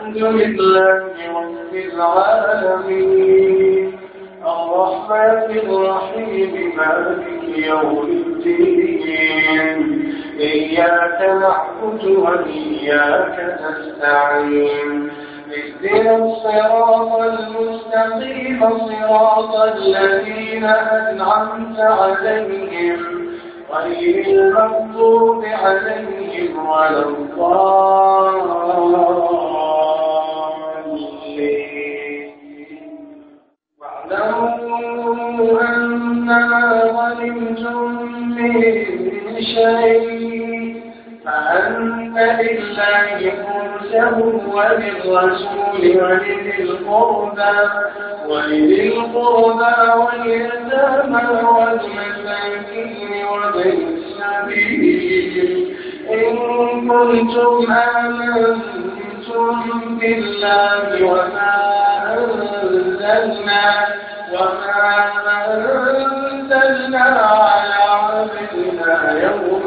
الحمد لله رب العالمين الرحمن الرحيم مالك يوم الدين إياك نعبد وإياك نستعين اهدنا الصراط المستقيم صراط الذين أنعمت عليهم غير المغضوب عليهم ولا الضالين واعلموا أنما غنمتم من شيء فأن لله خمسه وللرسول ولذي القربى واليتامى والمساكين وابن السبيل إن كنتم آمنتم بالله وما أنزلنا على عبدنا يوم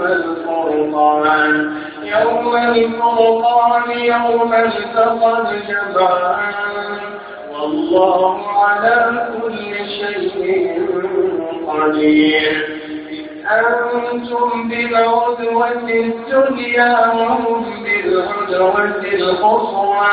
الفرقان يوم التقى الجمعان والله على كل شيء قدير أنتم بالعدوة الدنيا وهم بالعدوة القصوى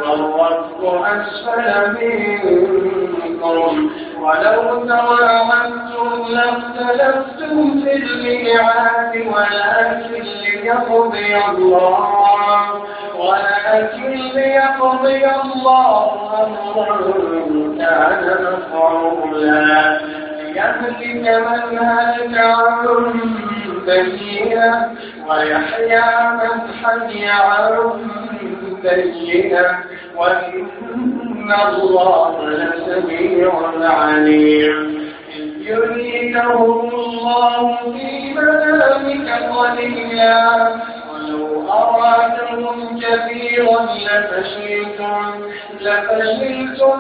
والركب أسفل منكم ولو تواعدتم لاختلفتم في الميعاد ولكن ليقضي الله أمرا كان مفعولا ليهلك من هلك عن بينة ويحيى من حي عن بينة وإن الله لسميع عليم إذ يريكهم الله في منامك قليلا ولو أرادهم كثيرا لفشلتم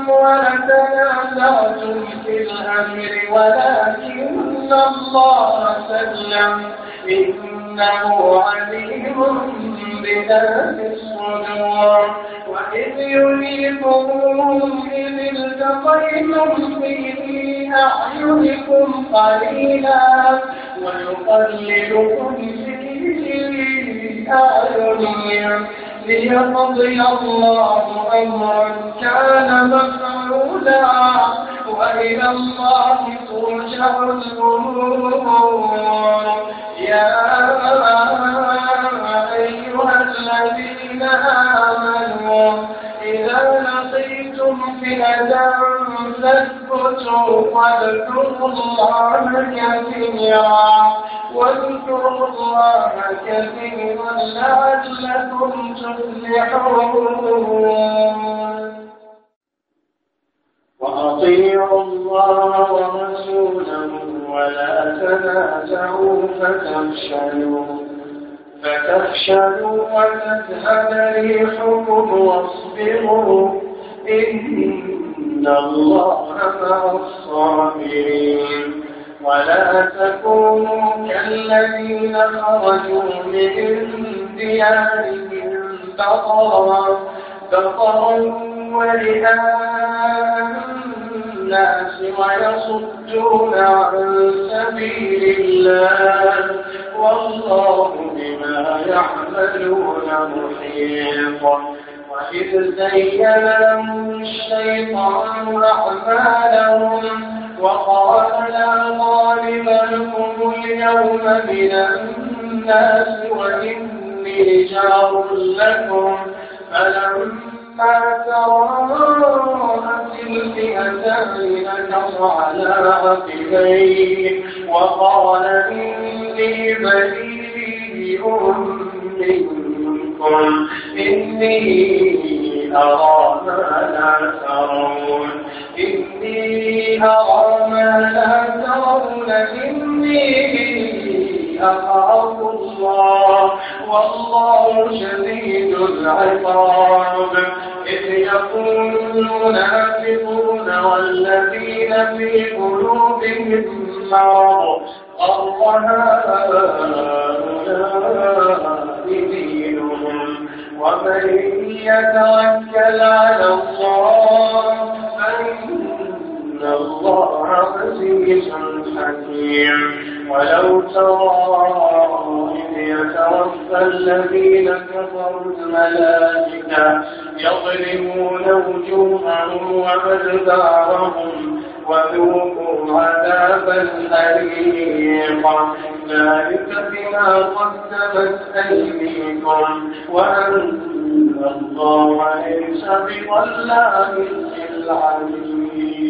ولتنازعتم في الأمر ولكن الله سلم إنه عليم بذات الصدور وإذ يريكمهم إذ التقيتم في أعينكم قليلا ويقللكم في أعينهم ليقضي الله أمرا كان مفعولا وإلى الله ترجع الأمور يا أيها الذين آمنوا إذا لقيتم فئة فاثبتوا واذكروا الله كثيرا لعلكم تفلحون وأطيعوا الله ورسوله ولا تنازعوا فتفشلوا وتذهب ريحكم واصبروا إن الله مع الصابرين ولا تكونوا كالذين خرجوا من ديارهم بطرا ورئاء الناس ويصدون عن سبيل الله والله بما يعملون محيط وإذ زين لهم الشيطان أعمالهم وقال لا غالب لكم اليوم من الناس وإني جار لكم فلما تراءت الفئتان نكص على عقبيه وقال إني بريء منكم إني أرى ما لا ترون إني أخاف الله والله شديد العقاب إذ يقول المنافقون والذين في قلوبهم مرض غر هؤلاء دينهم ومن يتوكل على الله فإن الله عزيز حكيم. ولو ترى إذ يتوفى الذين كفروا الملائكة يضربون وجوههم وأدبارهم وذوقوا عذاب الحريق ذلك بما قدمت أيديكم وأن الله ليس بظلام للعبيد.